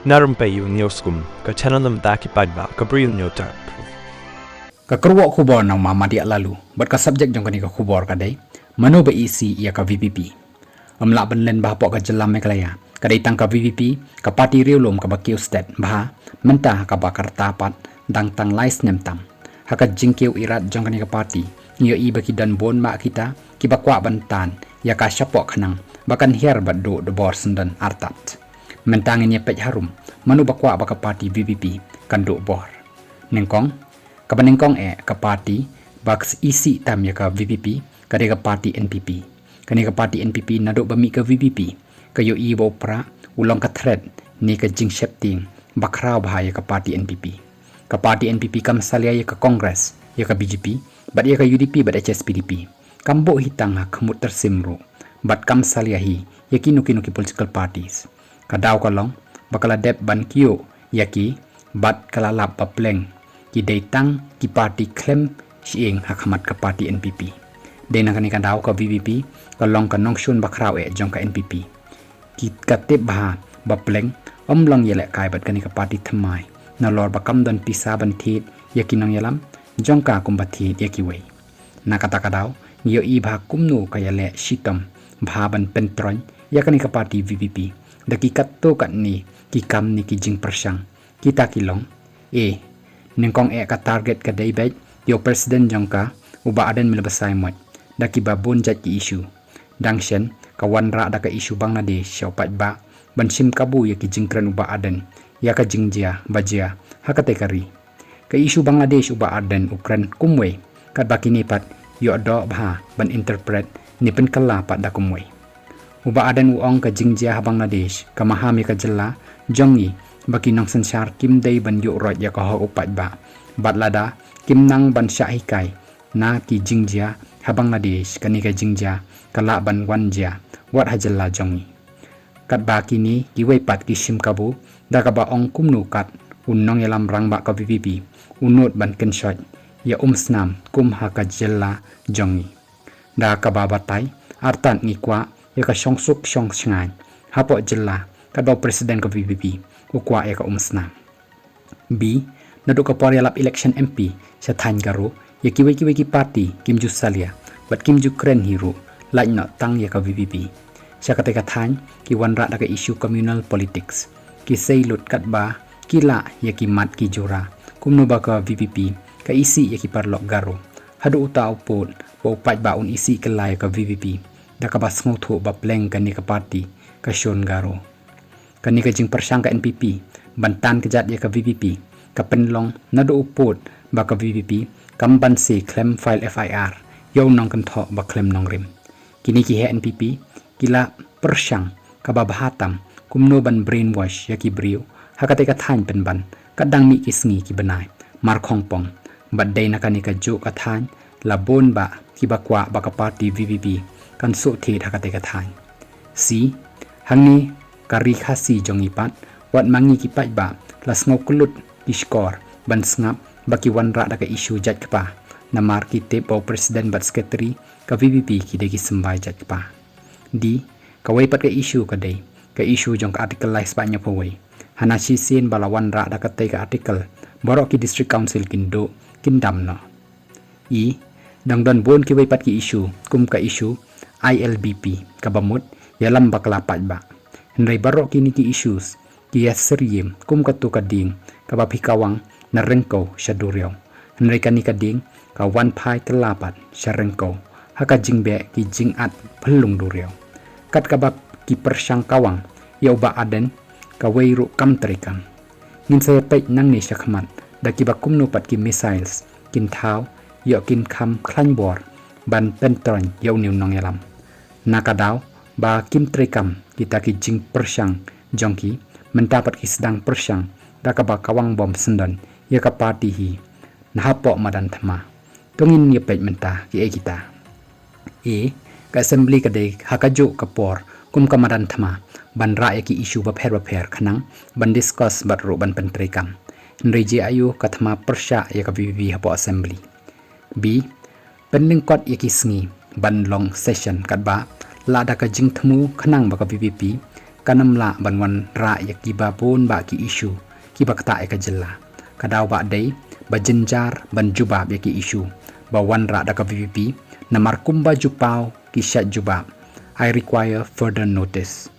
narum payu nioskum ka chananam taki padba ka bril nyotar. Ka kerwak khubor nang mama dia lalu, bat ka subjek jong kani ka khubor kadai, mano ba isi ia ka VVP. Amla benlen bah pok ka jelam meklaya, kadai tang ka VVP, ka parti riulum ka bakiu stat, bah mentah ka bakar tapat, dang tang lais nem tam. Haka jingkiu irat jong kani ka parti, nyo i baki dan bon mak kita, ki bakwa bantan, ya ka syapok kanang, bakan her bat do de bor sendan artat. Mentangin ya pej harum, manu bakwa baka parti VVP, kan do bor. Nengkong, kapanengkong ka parti baks isi tam ya ka VVP kade ka parti NPP kani ka parti NPP nadok bami ka VVP kayo i bo pra ulong ka thread ni ka jing shepting bakraw bahaya ka parti NPP ka parti NPP kam salia ya ka Congress ya ka BJP bat ya ka UDP bat HSPDP kambo hitang ha khamut tersimru bat kam salia hi ya ki political parties kadaw ka long bakala dep ban kiyo yaki bat kala lap papleng ki datang ki parti klaim sieng hakamat ka parti NPP dena kani kandaw ka VVP ka long ka nongshun bakraw jong ka NPP ki katip bah bapleng omlong yele kai bat kani ka parti thamai na lor bakam dan pisa ban thit yakinang yalam jong ka kumbathi yakiwei na kata kadaw yo i bha kumnu ka yele sitam bha ban pentron yakani ka parti VVP daki katto kan ni ki kam ni ki jing persang kita kilong nengkong ka target ka daybet yo presiden jongka uba aden milbasai mot daki babun jat ki isu dangshen kawan ra da ka isu Bangladesh siopat ba ban sim kabu ya ki jingkran uba aden ya ka jingjia bajia hakate kari ka isu Bangladesh uba aden ukran kumwe kat bakini pat yo do bha ban interpret ni pen kala pat da kumwe uba aden uong ka jingjia Bangladesh ka mahami ka jella jongi baki nang sansar kim day ban yu rot ya ka ho upat ba bat lada kim nang ban sha hikai na ki jingjia ha Bangladesh kani ka jingjia kala ban wanja wat hajalla jongi kat ba kini ki wei pat ki sim kabu da ka ba ong kumnu kat unnong yalam rang ba ka VVP unut ban ken shot ya snam kum ha ka jella jongi da ka ba batai artan ni kwa ya ka songsuk song sngai ha po jella ka do presiden ka VVP ukwa ka snam B naduk ka porialap election MP sa than garo ya kiwi ki parti kim ju salia bat kim ju kren hero lai no tang ya ka VVP sa kateka than ki wanra da ka issue communal politics ki seilut kat ba kila ya ki mat ki jura kumno ba ka VVP ka isi ya ki parlok garo hadu uta upot bo pat ba un isi kelai ka VVP da ka bas ngotho ba pleng kan ni ka parti ka shon garo kan ni ka jing persang ka NPP bantan kejat ya ka VVP ka penlong nado upot ba ka VVP kamban si claim file FIR yaw nong kan tho ba claim nong rim kini ki he NPP kila persang ka babahatam kumno ban brainwash ya ki brio hakate ka than penban kadang mi kisngi ki banai mar khongpong badai na kanika jo ka than labon ba ki bakwa ba ka party VVP kan so the hakate ka than si hangni kari khasi jongipat wat mangi ki pat ba las ngokulut iskor ban sngap baki wanra da ka isu jat kapa na marki te po presiden bat secretary ka VVP ki de ki sembai jat kapa di ka wei pat ka isu ka dei ka isu jong ka article lai spanya po wei hana si sin balawan ra da ka te ka article borok ki district council kindo kindam no i dang don bon ki wei pat ki isu kum ka isu ILBP ka bamut yalam bakla pat ba henry barok kini ki issues ki yasriem kum ka tu ka ding ka ba pikawang na rengko sa duryo henry kani ka ding ka wan pai telapat sa rengko haka jingbe ki jingat pelung duryo kat ka ba ki persang kawang ya ba aden ka weiru kam trikam ngin saya pe nang ni sa khamat da ki ba kumno pat ki missiles kin thau ya kin kham khlan bor ban pentron yau niu nong yalam nakadaw ba kim trikam kita ki jing persang jongki mendapat ki sedang persang da ka ba kawang bom sendan ya ka parti hi nahapok madan thama tungin ye pej menta ki kita ka assembly ka de hakajo ka por kum ka madan thama ban ra ya ki issue ba pher khanang ban discuss bat ro ban pentrikam nreje ayu ka thama persha ya ka VVP hapo assembly B penling kot ya ki sngi ban long session kat ba lada ka jing thmu khanang ba ka VVP kanamla banwan ra yak gibabon ba ki isu ki bakta e ka jella kadaw ba day bajenjar ban jubab yak isu bawan ra da ka VVP namar kumba jupau ki syat jubab I require further notice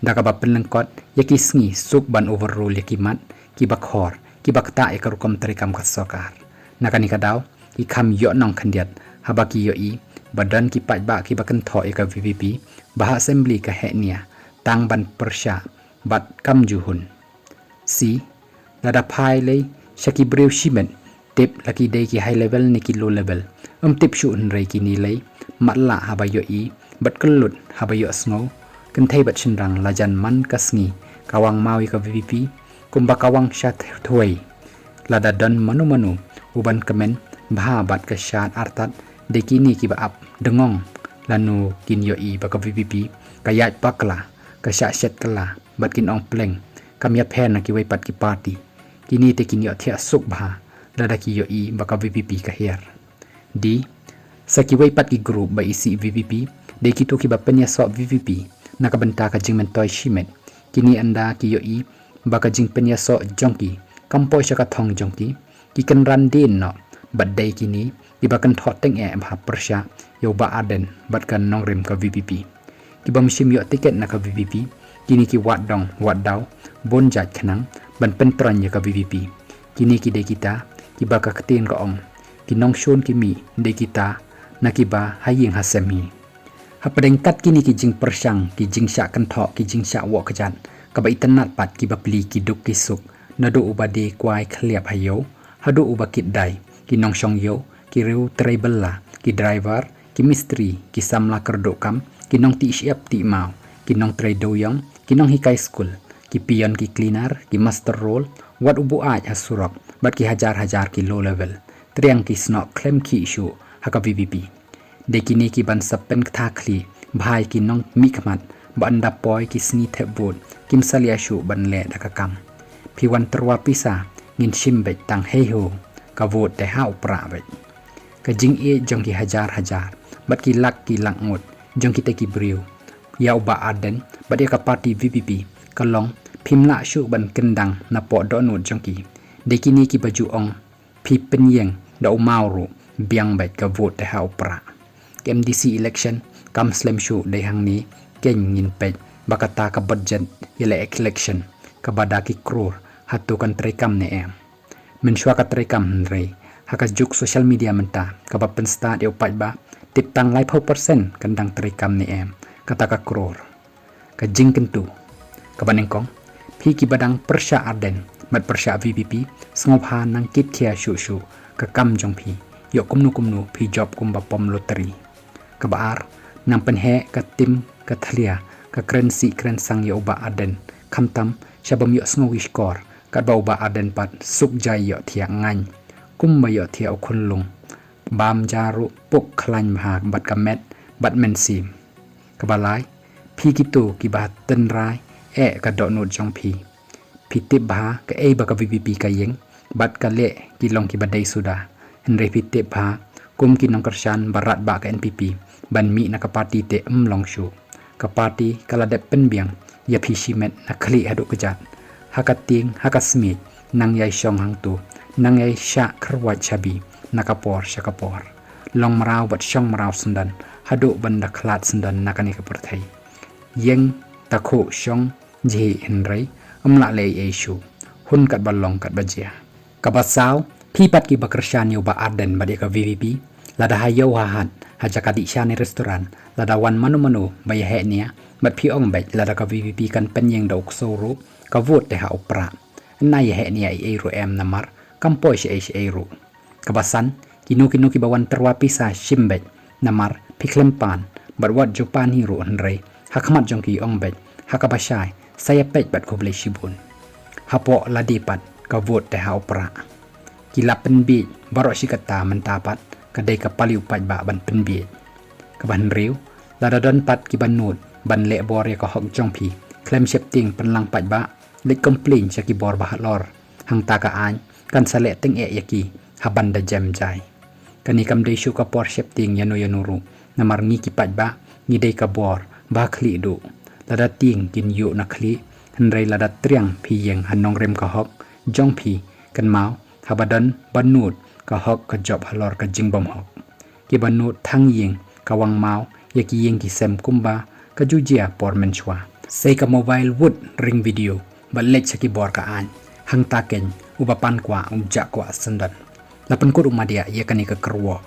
da ka ba penlengkot yak isngi suk ban overrule yak mat ki bakhor ki bakta e ka rukom trikam ka sokar nakani kadaw ki kham yo nong khandiat habaki yo i badan ki pat ba ki bakan tho e ka VVP bah assembly ka heknia tang ban persya bat kam juhun si lada pai le shaki brew shimen tip laki day ki high level ni ki low level tip shu rei ki ni le matla habayo i bat kelut habayo sngo kan thai bat chinrang lajan man kasngi kawang mawi ka VVP kumba kawang shat thoi lada dan manu uban kemen bha bat ka shat artat de kini ki ba ap dengong lanu kin yo i ba ka VVP kayat pakla ka shat set kala bat kin ong pleng kamya phen na ki wai pat ki party kini te kin yo thia suk bha lada ki yo i ba ka VVP ka her di sa ki wai pat ki group ba isi VVP de ki to ki ba penya so VVP nakabenta ka jingmen toy shimet kini anda ki yo i ba ka jing penya so jongki kampo sya ka thong jongki ki kan ran din no bat day kini iba kan thot teng e bha persya yo ba aden bat kan nong rim ka VVP ki bam shim yo tiket na ka VVP kini ki wat dong wat daw bon jat khnang ban pen tron ya ka VVP kini ki de kita ki ba ka ktin ka ong ki nong shon ki mi de kita na ki ba haying hasemi hapadeng kat kini ki jing persyang ki jing sya kan tho ki jing sya wo ka jan ka ba itanat pat ki ba pli ki duk ki suk na do ubade kwai khliap hayo hadu ubakit dai ki nong shong yo ki riu traibella ki driver ki mistri ki samla kerdo kam ki nong ti siap ti mau ki nong tray doyong ki nong hikai school ki pion ki cleaner ki master role wat ubu aj hasurok bat ki hajar ki low level triang ki snok klem ki issue haka VVP de kini ki ban sapen kथा khli bhai ki nong mikmat ba anda poi ki sni thebot kim salia shu ban le da ka kam phiwan terwa pisa ngin shimbe tang heho ka vot te ha upra ve ka jing e jong ki hajar bat ki lak ngot jong ki te ki briu ya ba aden bat ya ka party VVP ka long phimla shu ban kendang na po do not jong ki de kini ki baju ong phi pen yeng da umauru biang bet ka vot te ha upra MDC election kam slam shu de hang ni keng ngin pet bakata ka budget yele election ka bada ki crore hatu kan trekam ne em men shwa ka trekam re haka juk social media menta ka ba pen sta de upat ba tip tang lai 4% kan dang trekam ne em kata ka crore ka jing kentu ka banengkong phi ki badang persya arden mat persya VVP sngob ha nang kit khia shu ka kam jong phi yo kumnu phi job kum ba pom lottery ka baar nang penhe ka tim ka thlia ka currency sang yo ba aden khamtam shabam yo sngo wish kor ka ba ba aden pat suk jai yo thia ngan kum ba yo thia khunlung bam jaru pok khlan bha bat ka met bat men sim ka balai phi ki tu ki ba ten rai e ka do not jong phi tip ba ka e ba ka VVP ka yeng bat ka le ki long ki ba dei suda henry tip ba kum ki nong kershan barat ba ka NPP ban mi na ka party te long shu ka party kala de penbiang ya phi shimet na khli hadu kejat hakating hakasmi nang yai shong hang tu nang yai sha khrwat chabi nakapor shakapor long marau bat shong marau sundan hadu banda khlat sundan nakani ka perthai yeng takho shong ji henry amla le eshu hun kat balong kat bajia ka basau phi pat ki bakershan yo ba arden ba de ka VVP lada hayo hahat hajakati shani restoran lada wan manu baya he nia bat phi ong bai lada ka VVP kan penyeng dok soro ka vote te ha upra na ye he nia e ro em namar kampo she e ro kabasan kinu ki bawan terwa pisa shimbet namar phi klempan bat wat jopan hi ro anrei hakmat jong ki ong bai hakabashai saya pet bat ko ble shibun hapo ladi pat ka vote te ha upra kilapen bi baro shikata mentapat kadai ka pali upat ba ban penbi ka ban riu lada don pat ki ban nut ban le bor ya ka hok jong phi claim shifting penlang pat ba le complain cha ki bor ba lor hang ta ka an kan sale teng e yaki haban da jam jai kani kam dei shu ka por shifting yanu ru namar ngi ki pat ba ngi dei ka bor ba khli du lada ting kin yu nakli henrai lada triang pi yang hanong rem ka hok jong pi kan mau habadan banut ka hok ka job halor ka jingbom hok ki banut thang yeng ka wang mau ya ki yeng ki sem kumba ka jujia por menchwa sei ka mobile wood ring video balek chaki bor ka an hang ta ken ubapan kwa umja kwa sandan lapan ko umadia ya kani ka kerwo